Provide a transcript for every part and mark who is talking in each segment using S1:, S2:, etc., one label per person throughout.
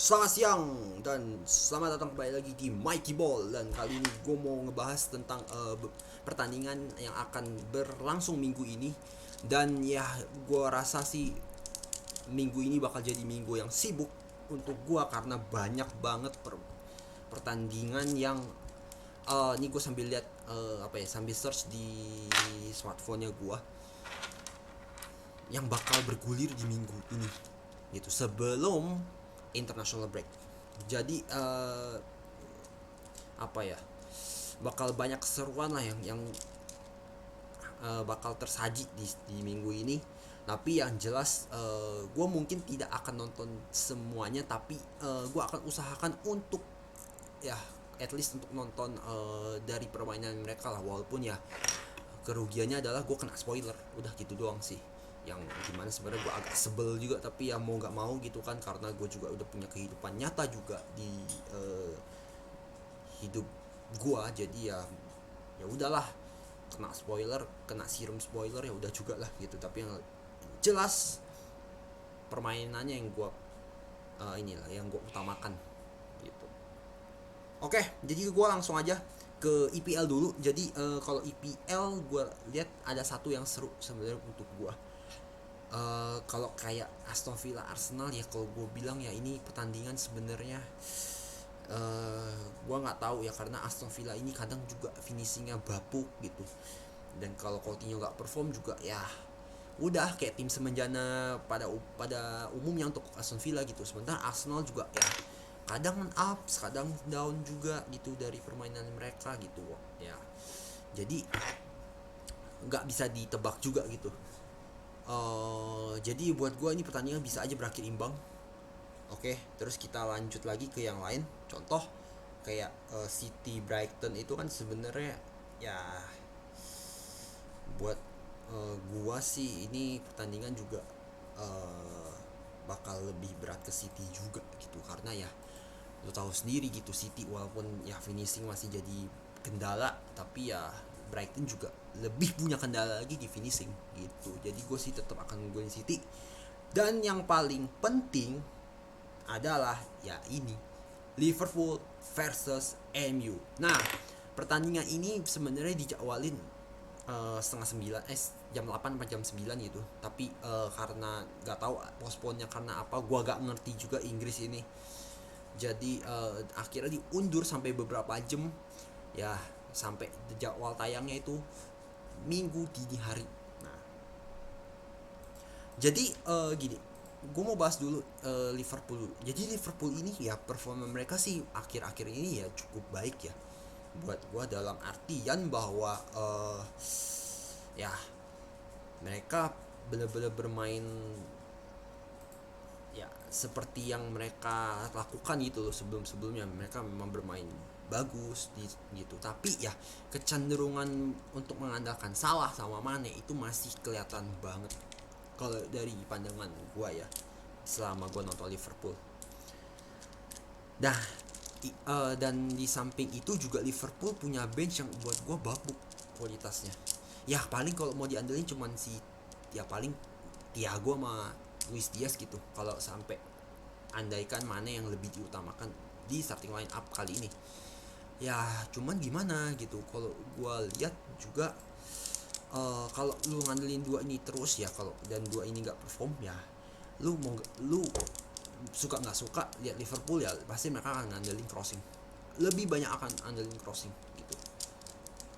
S1: Selamat siang dan selamat datang kembali lagi di Mikey Ball. Dan kali ini gue mau ngebahas tentang pertandingan yang akan berlangsung minggu ini. Dan ya gue rasa sih minggu ini bakal jadi minggu yang sibuk untuk gue karena banyak banget pertandingan yang ini gue sambil lihat sambil search di smartphone-nya gue yang bakal bergulir di minggu ini gitu sebelum international break. Jadi apa ya, bakal banyak keseruan lah yang bakal tersaji di minggu ini. Tapi yang jelas gue mungkin tidak akan nonton semuanya, tapi gue akan usahakan untuk ya at least untuk nonton dari permainan mereka lah, walaupun ya kerugiannya adalah gue kena spoiler, udah gitu doang sih. Yang gimana sebenarnya gue agak sebel juga, tapi ya mau nggak mau gitu kan, karena gue juga udah punya kehidupan nyata juga di hidup gue. Jadi ya udahlah, kena spoiler, kena sirum spoiler ya udah juga lah gitu. Tapi yang jelas permainannya yang gue inilah yang gue utamakan gitu. Oke, jadi gue langsung aja ke IPL dulu. Jadi kalau IPL gue lihat ada satu yang seru sebenarnya untuk gue. Kalau kayak Aston Villa Arsenal ya, kalau gue bilang ya ini pertandingan sebenarnya gue nggak tahu ya, karena Aston Villa ini kadang juga finishingnya bapuk gitu. Dan kalau Coutinho nggak perform juga ya udah kayak tim semenjana pada umumnya untuk Aston Villa gitu. Sementara Arsenal juga ya kadang up kadang down juga gitu dari permainan mereka gitu ya. Jadi nggak bisa ditebak juga gitu. Jadi buat gue ini pertandingan bisa aja berakhir imbang. Oke, terus kita lanjut lagi ke yang lain. Contoh kayak City Brighton itu kan sebenarnya ya buat gua sih ini pertandingan juga uh, bakal lebih berat ke City juga gitu, karena ya lo tahu sendiri gitu, City walaupun ya finishing masih jadi kendala, tapi ya Brighton juga lebih punya kendala lagi di finishing gitu. Jadi gue sih tetap akan ngegolin City. Dan yang paling penting adalah ya ini, Liverpool versus MU. Nah, pertandingan ini sebenarnya dijadwalin setengah sembilan, jam 8 atau jam 9 gitu. Tapi karena nggak tahu postponnya karena apa, gua gak ngerti juga Inggris ini. Jadi akhirnya diundur sampai beberapa jam ya, sampai jadwal tayangnya itu minggu dini hari. Nah, jadi gini, gue mau bahas dulu Liverpool. Jadi Liverpool ini ya performa mereka sih akhir-akhir ini ya cukup baik ya buat gue, dalam artian bahwa ya mereka benar-benar bermain ya seperti yang mereka lakukan gitu loh. Sebelum-sebelumnya mereka memang bermain bagus gitu, tapi ya kecenderungan untuk mengandalkan Salah sama Mane itu masih kelihatan banget kalau dari pandangan gue ya, selama gue nonton Liverpool. Nah, dan di samping itu juga Liverpool punya bench yang buat gue babuk kualitasnya. Ya paling kalau mau diandelin cuman si ya paling Thiago sama Luis Diaz gitu. Kalau sampai andaikan mana yang lebih diutamakan di starting line up kali ini. Ya cuman gimana gitu. Kalau gue lihat juga kalau lu ngandelin dua ini terus ya, kalau dan dua ini nggak perform ya, lu suka nggak suka lihat Liverpool ya pasti mereka akan ngandelin crossing, lebih banyak akan ngandelin crossing gitu.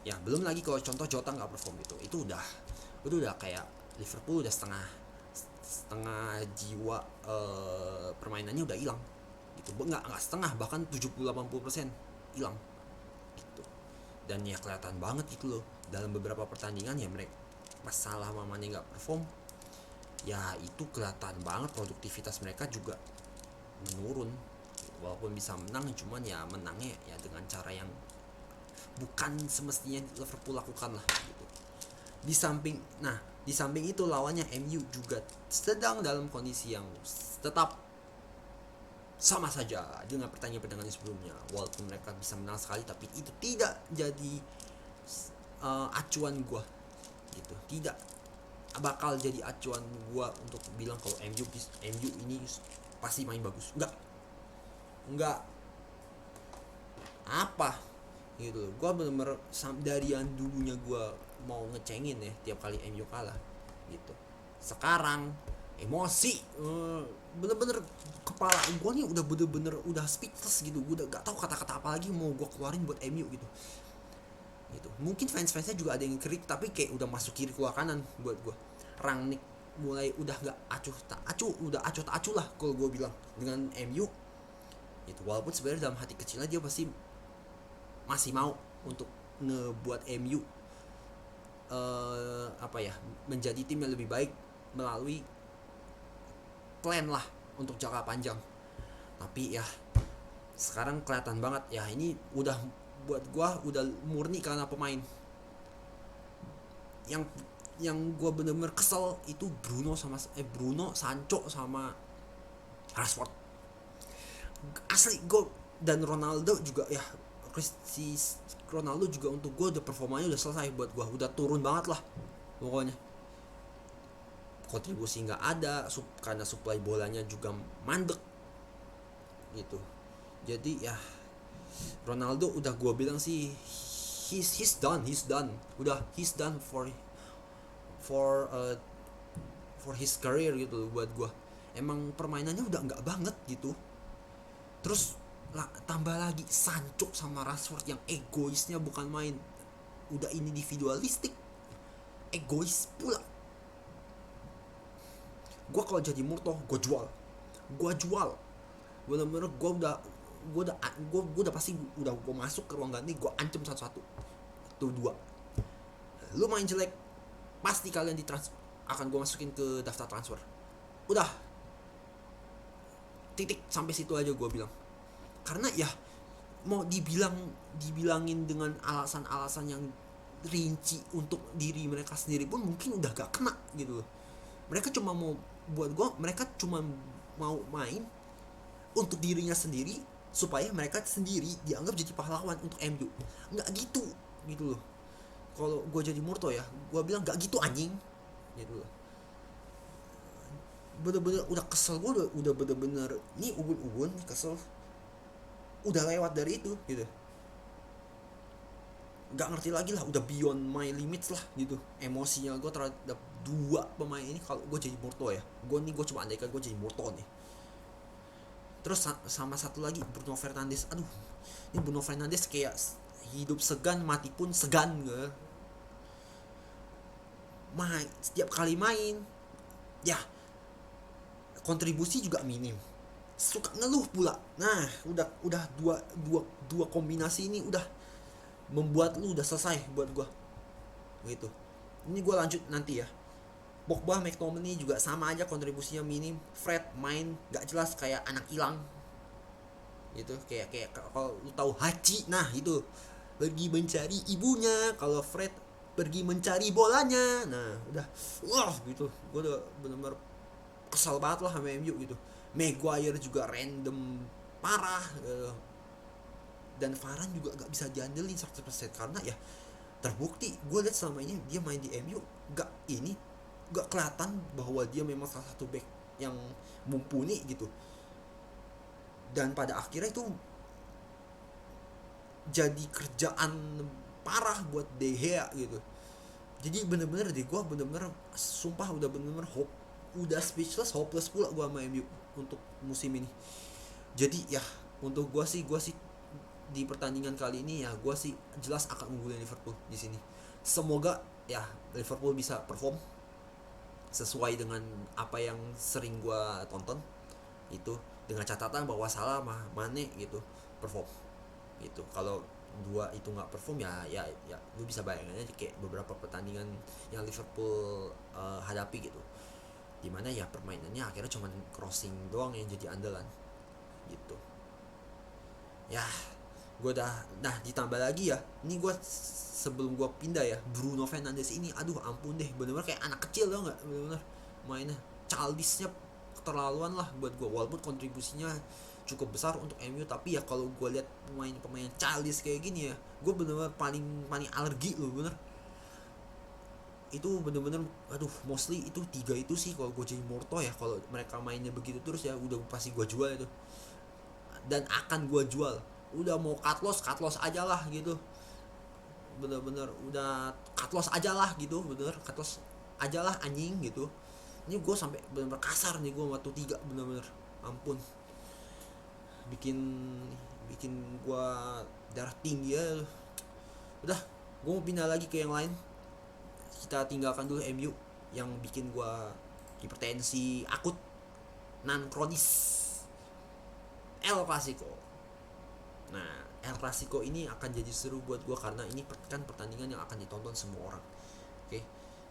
S1: Ya belum lagi kalau contoh Jota nggak perform gitu, itu udah kayak Liverpool udah setengah setengah jiwa permainannya udah hilang gitu. Nggak setengah, bahkan 70-80% hilang gitu. Dan ya kelihatan banget gitu loh dalam beberapa pertandingan ya, mereka masalah mamanya nggak perform ya, itu kelihatan banget produktivitas mereka juga menurun. Walaupun bisa menang, cuman ya menangnya ya dengan cara yang bukan semestinya Liverpool lakukan lah gitu. Di samping itu lawannya MU juga sedang dalam kondisi yang tetap sama saja dengan pertandingan-pertandingan sebelumnya. Walaupun mereka bisa menang sekali, tapi itu tidak jadi acuan gue gitu. Tidak bakal jadi acuan gue untuk bilang kalau MU ini pasti main bagus. Enggak. nggak apa gitu. Gue bener-bener dari yang dulunya gue mau ngecengin ya tiap kali MU kalah gitu, sekarang emosi, bener-bener kepala gue nih udah bener-bener udah speechless gitu. Gue udah gak tahu kata-kata apa lagi mau gue keluarin buat MU gitu. Mungkin fans-fansnya juga ada yang kritik, tapi kayak udah masuk kiri keluar kanan buat gue. Rangnick mulai udah gak acuh tak acuh, udah acuh tak acuh lah kalau gue bilang dengan MU itu. Walaupun sebenarnya dalam hati kecilnya dia pasti masih mau untuk ngebuat MU menjadi tim yang lebih baik melalui plan lah untuk jangka panjang. Tapi ya sekarang kelihatan banget ya, ini udah buat gua udah murni karena pemain. Yang gua bener-bener kesel itu Bruno Sancho sama Rashford. Asli gua, dan Ronaldo juga ya, Ronaldo juga untuk gua udah performanya udah selesai buat gua, udah turun banget lah pokoknya. Kontribusi nggak ada karena supply bolanya juga mandek gitu. Jadi ya Ronaldo udah gue bilang sih he's done udah he's done for uh, for his career gitu buat gue. Emang permainannya udah nggak banget gitu. Terus tambah lagi Sancho sama Rashford yang egoisnya bukan main, udah individualistik, egois pula. Gue kalau jadi Murto gue jual bener-bener. Gue udah pasti udah gue masuk ke ruang ganti, gue ancam satu-satu tuh dua. Lu main jelek pasti kalian akan gue masukin ke daftar transfer. Udah titik sampai situ aja gue bilang. Karena ya mau dibilangin dengan alasan-alasan yang rinci untuk diri mereka sendiri pun mungkin udah gak kena gitu. Mereka cuma mau mereka cuma mau main untuk dirinya sendiri supaya mereka sendiri dianggap jadi pahlawan untuk MU. Nggak gitu loh. Kalau gue jadi Murto ya, gue bilang nggak gitu anjing gitu loh. Bener-bener udah kesel gue, udah bener-bener nih ubun kesel, udah lewat dari itu gitu. Nggak ngerti lagi lah, udah beyond my limits lah gitu emosinya gue terhadap dua pemain ini. Kalau gue jadi Murto ya, gue cuma andaikan gue jadi Murto nih. Terus sama satu lagi Bruno Fernandes. Aduh, ini Bruno Fernandes kayak hidup segan mati pun segan gue. Setiap kali main ya kontribusi juga minim, suka ngeluh pula. Nah udah dua kombinasi ini udah membuat lu udah selesai buat gue gitu. Ini gue lanjut nanti ya. Pogba, McTominay juga sama aja kontribusinya minim. Fred main gak jelas kayak anak hilang gitu. Kayak kalau lu tahu Haji, nah itu pergi mencari ibunya. Kalau Fred pergi mencari bolanya. Nah udah gitu. Gue udah bener-bener kesal banget lah sama MU gitu. Maguire juga random parah gitu. Dan Varane juga gak bisa diandelin 100% karena ya terbukti gue lihat selama ini dia main di MU gak kelihatan bahwa dia memang salah satu back yang mumpuni gitu. Dan pada akhirnya itu jadi kerjaan parah buat De Gea gitu. Jadi bener-bener deh gue bener-bener sumpah udah bener-bener udah speechless, hopeless pula gue sama MU untuk musim ini. Jadi ya untuk gue sih di pertandingan kali ini ya gue sih jelas akan unggulin Liverpool di sini. Semoga ya Liverpool bisa perform sesuai dengan apa yang sering gue tonton itu, dengan catatan bahwa Salah Mane gitu perform gitu. Kalau dua itu nggak perform ya lu bisa bayangin aja kayak beberapa pertandingan yang Liverpool hadapi gitu, dimana ya permainannya akhirnya cuma crossing doang yang jadi andalan gitu ya. Gue ditambah lagi ya, ini gue sebelum gue pindah ya, Bruno Fernandes ini aduh ampun deh, bener-bener kayak anak kecil loh, nggak bener-bener mainnya childishnya keterlaluan lah buat gue. Walaupun kontribusinya cukup besar untuk MU, tapi ya kalau gue lihat pemain childish kayak gini ya, gue bener-bener paling alergi loh bener. Itu bener-bener aduh, mostly itu 3 itu sih kalau gue jadi Murto ya, kalau mereka mainnya begitu terus ya udah pasti gue jual itu. dan akan gue jual. Udah mau cut loss aja lah gitu, bener-bener udah cut loss aja lah gitu, bener cut loss aja lah anjing gitu. Ini gue sampai bener-bener kasar nih gue waktu 3, bener-bener ampun, bikin bikin gue darah tinggi ya. Udah, gue mau pindah lagi ke yang lain. Kita tinggalkan dulu MU yang bikin gue hipertensi akut non kronis. El Clasico. Nah, El Clasico ini akan jadi seru buat gue karena ini kan pertandingan yang akan ditonton semua orang. Oke.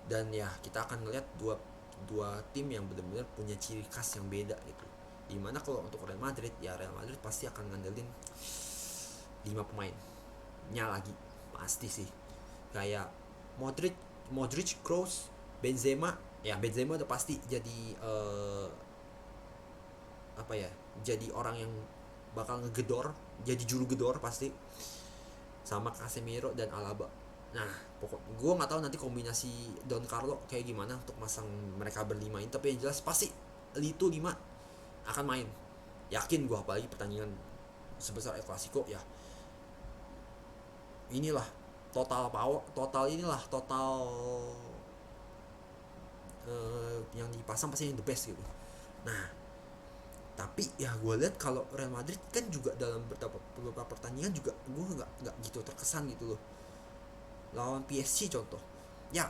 S1: Dan ya kita akan melihat dua tim yang benar-benar punya ciri khas yang beda gitu. Dimana kalau untuk Real Madrid, ya Real Madrid pasti akan ngandelin 5 pemainnya lagi, pasti sih. Kayak Modric, Kroos, Benzema. Ya Benzema udah pasti jadi jadi orang yang bakal ngegedor, jadi juru gedor pasti, sama Casemiro dan Alaba. Nah, gue nggak tahu nanti kombinasi Don Carlo kayak gimana untuk masang mereka berlima ini, tapi yang jelas pasti itu 5 akan main, yakin gue, apalagi pertandingan sebesar El Clasico ya. Inilah total yang dipasang pasti yang the best gitu. Nah, tapi ya gue lihat kalau Real Madrid kan juga dalam beberapa pertandingan juga gue nggak gitu terkesan gitu loh. Lawan PSG contoh, ya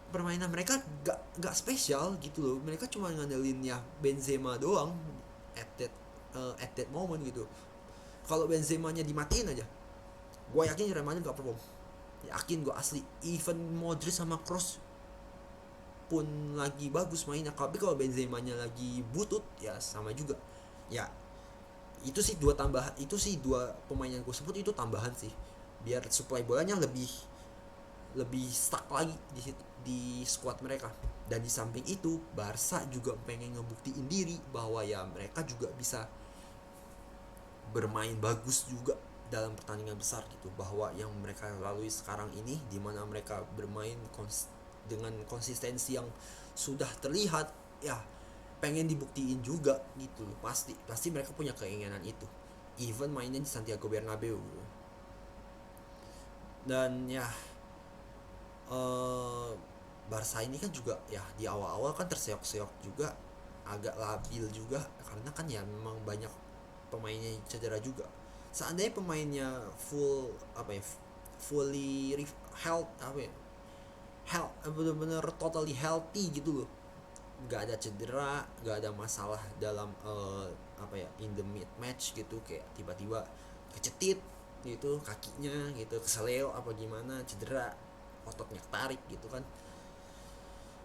S1: permainan mereka nggak spesial gitu loh. Mereka cuma ngandelin ya Benzema doang at that moment gitu. Kalau Benzemanya dimatiin aja, gue yakin Real Madrid nggak perform. Yakin gue asli. Even Modric sama Kroos pun lagi bagus mainnya, tapi kalau Benzemanya lagi butut ya sama juga. Ya itu sih dua pemain yang gue sebut itu tambahan sih, biar supply bolanya lebih stuck lagi di squad mereka. Dan di samping itu Barca juga pengen ngebuktiin diri bahwa ya mereka juga bisa bermain bagus juga dalam pertandingan besar gitu, bahwa yang mereka lalui sekarang ini di mana mereka bermain dengan konsistensi yang sudah terlihat, ya pengen dibuktiin juga gitu. Pasti mereka punya keinginan itu, even mainnya di Santiago Bernabeu. Dan ya Barca ini kan juga ya di awal-awal kan terseok-seok juga, agak labil juga karena kan ya memang banyak pemainnya cedera juga. Seandainya pemainnya fully health bener-bener totally healthy gitu loh, nggak ada cedera, nggak ada masalah dalam in the mid match gitu, kayak tiba-tiba kecetit gitu kakinya gitu, keseleo apa gimana, cedera, ototnya tarik gitu kan.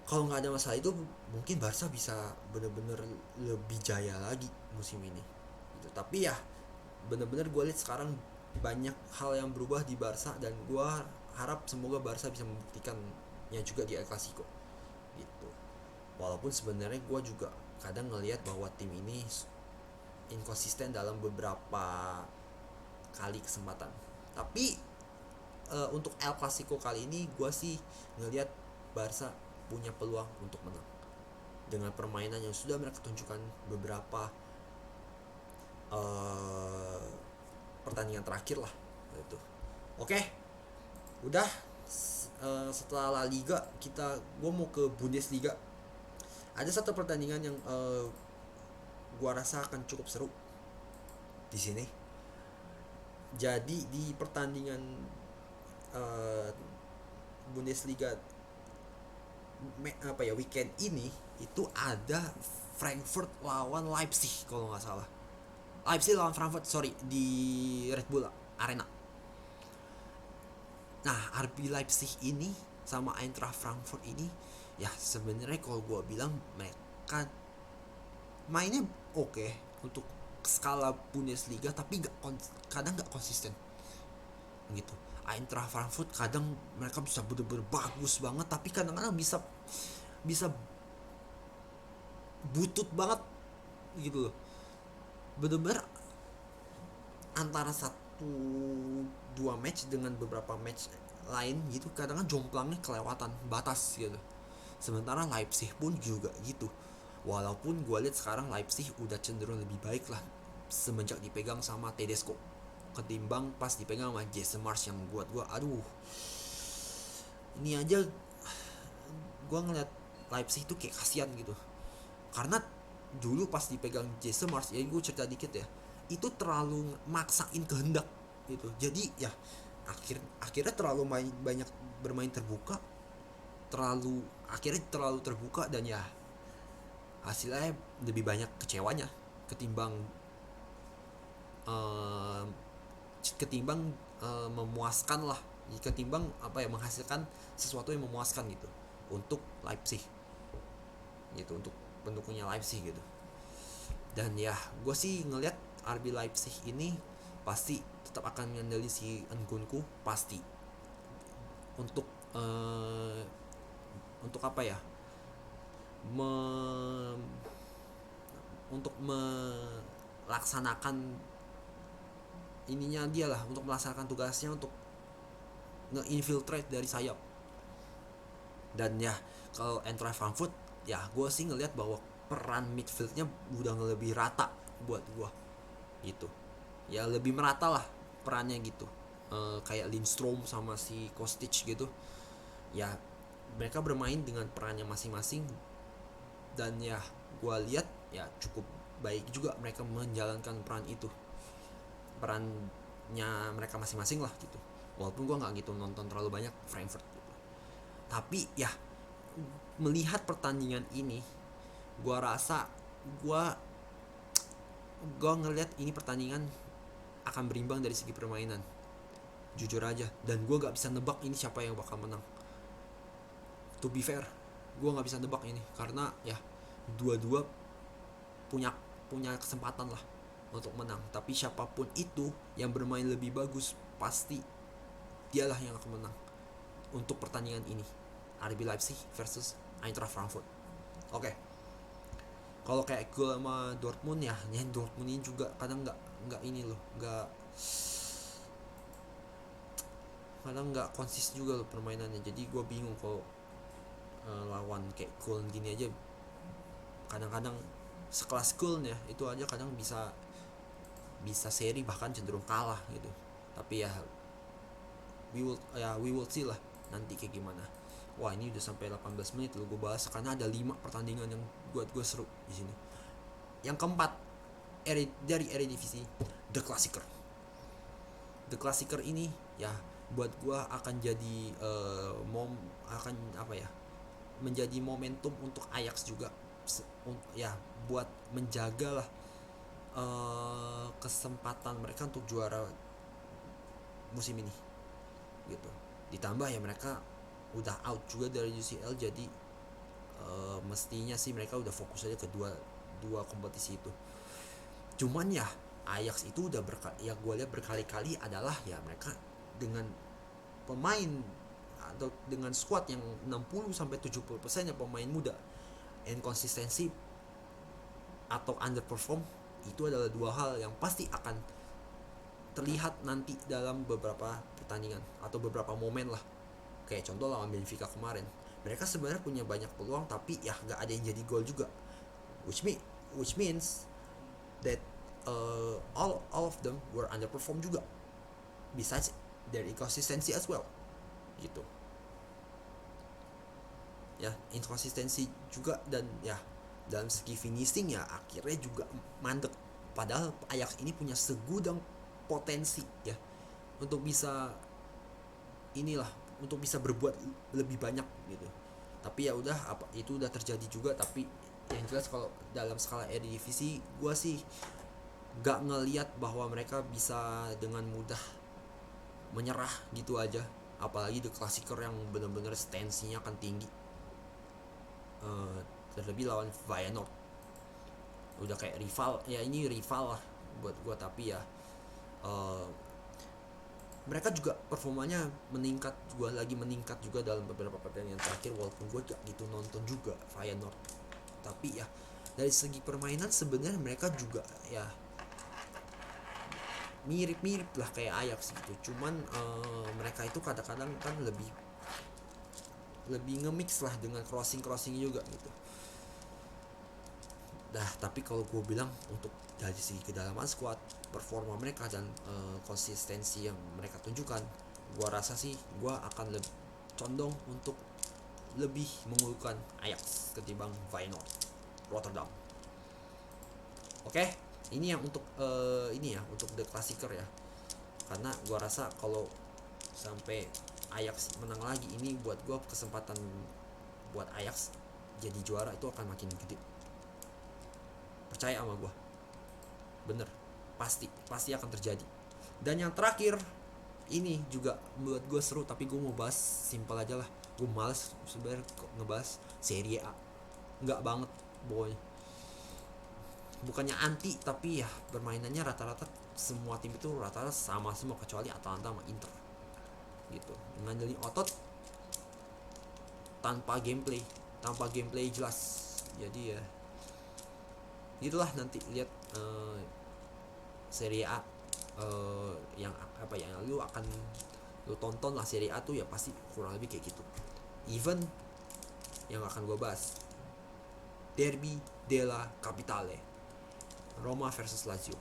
S1: Kalau nggak ada masalah itu mungkin Barca bisa bener-bener lebih jaya lagi musim ini gitu. Tapi ya bener-bener gue lihat sekarang banyak hal yang berubah di Barca, dan gue harap semoga Barca bisa membuktikannya juga di El Clasico gitu. Walaupun sebenarnya gue juga kadang ngelihat bahwa tim ini inkonsisten dalam beberapa kali kesempatan. Tapi untuk El Clasico kali ini gue sih ngelihat Barca punya peluang untuk menang dengan permainan yang sudah mereka tunjukkan beberapa pertandingan terakhir lah gitu. Oke, udah setelah La Liga gue mau ke Bundesliga. Ada satu pertandingan yang gue rasa akan cukup seru di sini. Jadi di pertandingan Bundesliga weekend ini itu ada Frankfurt lawan Leipzig kalau nggak salah. Leipzig lawan Frankfurt, di Red Bull Arena. Nah, RB Leipzig ini sama Eintracht Frankfurt ini ya sebenarnya kalau gue bilang mereka mainnya oke untuk skala Bundesliga, tapi kadang nggak konsisten gitu. Eintracht Frankfurt kadang mereka bisa bener-bener bagus banget, tapi kadang-kadang bisa butut banget gitu loh. Bener-bener antara 1-2 match dengan beberapa match lain gitu, kadang-kadang jomplangnya kelewatan batas gitu. Sementara Leipzig pun juga gitu. Walaupun gue lihat sekarang Leipzig udah cenderung lebih baik lah semenjak dipegang sama Tedesco ketimbang pas dipegang sama Jesse Marsch yang buat gue aduh, ini aja gue ngeliat Leipzig itu kayak kasihan gitu. Karena dulu pas dipegang Jesse Marsch, ya gue cerita dikit ya, itu terlalu maksain kehendak gitu. Jadi ya akhirnya terlalu banyak bermain terbuka, akhirnya terlalu terbuka, dan ya hasilnya lebih banyak kecewanya ketimbang uh, memuaskan lah, ketimbang menghasilkan sesuatu yang memuaskan gitu untuk Leipzig gitu, untuk pendukungnya Leipzig gitu. Dan ya gue sih ngelihat RB Leipzig ini pasti tetap akan mengandalkan si Nkunku pasti untuk untuk apa ya, untuk melaksanakan ininya dia lah, untuk melaksanakan tugasnya untuk nge-infiltrate dari sayap. Dan ya kalau Eintracht Frankfurt ya gue sih ngelihat bahwa peran midfieldnya udah lebih rata buat gue gitu, ya lebih merata lah perannya gitu. Kayak Lindstrom sama si Kostic gitu ya, mereka bermain dengan perannya masing-masing. Dan ya gue lihat ya cukup baik juga mereka menjalankan perannya mereka masing-masing lah gitu, walaupun gue nggak gitu nonton terlalu banyak Frankfurt gitu. Tapi ya melihat pertandingan ini, gue rasa gue ngelihat ini pertandingan akan berimbang dari segi permainan, jujur aja. Dan gue gak bisa nebak ini siapa yang bakal menang, to be fair. Gue gak bisa nebak ini karena ya dua-dua punya kesempatan lah untuk menang. Tapi siapapun itu yang bermain lebih bagus, pasti dialah yang akan menang untuk pertandingan ini, RB Leipzig versus Eintracht Frankfurt. Oke. Kalau kayak gue sama Dortmund ya Dortmund ini juga kadang nggak ini loh, kadang nggak konsis juga loh permainannya. Jadi gue bingung kalau lawan kayak Köln gini aja, kadang-kadang sekelas Köln ya itu aja kadang bisa seri bahkan cenderung kalah gitu. Tapi ya we will see lah nanti kayak gimana. Wah ini udah sampai 18 menit loh gue bahas, karena ada 5 pertandingan yang buat gue seru di sini. Yang keempat dari Eredivisie, The Klassiker ini ya buat gue akan jadi menjadi momentum untuk Ajax juga ya, buat menjaga lah kesempatan mereka untuk juara musim ini gitu. Ditambah ya mereka udah out juga dari UCL, jadi mestinya sih mereka udah fokus aja ke dua kompetisi itu. Cuman ya Ajax itu udah gue lihat berkali-kali adalah ya mereka dengan pemain atau dengan squad yang 60-70% ya pemain muda, inkonsistensi atau underperform, itu adalah dua hal yang pasti akan terlihat nanti dalam beberapa pertandingan atau beberapa momen lah. Kayak contoh lawan Benfica kemarin, mereka sebenarnya punya banyak peluang tapi ya gak ada yang jadi gol juga, which means that all of them were underperform juga, besides their inconsistency as well gitu ya, inkonsistensi juga. Dan ya dalam segi finishing ya akhirnya juga mandek, padahal Ajax ini punya segudang potensi ya untuk bisa berbuat lebih banyak gitu. Tapi ya udah, itu udah terjadi juga. Tapi yang jelas kalau dalam skala Eredivisie gue sih gak ngelihat bahwa mereka bisa dengan mudah menyerah gitu aja, apalagi The Klassiker yang benar-benar tensinya akan tinggi, terlebih lawan Feyenoord udah kayak rival ya, ini rival lah buat gue. Tapi ya mereka juga performanya meningkat juga dalam beberapa pertandingan terakhir, walaupun gue gak gitu nonton juga Feyenoord. Tapi ya dari segi permainan sebenarnya mereka juga ya mirip-mirip lah kayak Ajax gitu. Cuman mereka itu kadang-kadang kan lebih nge-mix lah dengan crossing juga gitu. Dah, tapi kalau gue bilang untuk dari segi kedalaman squad, performa mereka dan konsistensi yang mereka tunjukkan, gue rasa sih gue akan lebih condong untuk lebih mengunggulkan Ajax ketimbang Feyenoord Rotterdam. Oke, ini yang untuk ini ya, untuk the klassiker ya. Karena gue rasa kalau sampai Ajax menang lagi, ini buat gue kesempatan buat Ajax jadi juara itu akan makin gede. Percaya sama gue, bener, pasti akan terjadi. Dan yang terakhir, ini juga buat gue seru, tapi gue mau bahas simpel aja lah. Gue males sebenarnya ngebahas Serie A, nggak banget pokoknya. Bukannya anti, tapi ya permainannya rata-rata semua tim itu rata-rata sama semua kecuali Atalanta sama Inter gitu, ngandelin otot tanpa gameplay jelas. Jadi ya gitulah, nanti lihat Serie A yang apa ya, lu tonton lah. Serie A tuh ya pasti kurang lebih kayak gitu. Even yang akan gue bahas, Derby della Capitale, Roma versus Lazio.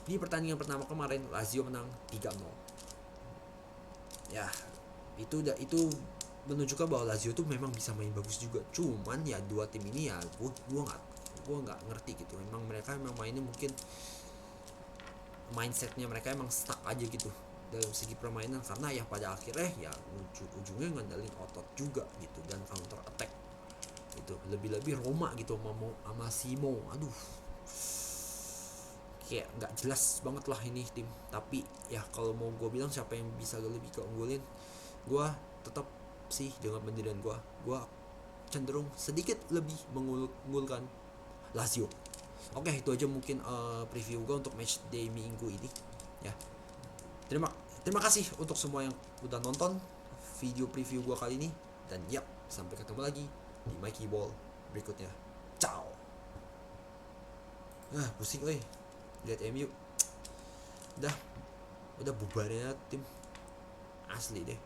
S1: Di pertandingan pertama kemarin Lazio menang 3-0. Ya, itu menunjukkan bahwa Lazio tuh memang bisa main bagus juga. Cuman ya dua tim ini ya gue nggak ngerti gitu. Memang mereka mainnya mungkin mindsetnya mereka emang stuck aja gitu dalam segi permainan, karena ya pada akhirnya ya ujungnya ngandelin otot juga gitu dan counter attack itu. Lebih-lebih Roma gitu sama Simo, aduh, kayak nggak jelas banget lah ini tim. Tapi ya kalau mau gue bilang siapa yang bisa lebih keunggulin, gue tetap sih dengan pendirian gue cenderung sedikit lebih mengunggulkan Lazio. Oke, itu aja mungkin preview gue untuk match day minggu ini ya. Terima kasih untuk semua yang udah nonton video preview gue kali ini, dan yap, sampai ketemu lagi di Mikey Ball berikutnya. Ciao. Pusing lihat MU. Udah bubarnya tim asli deh.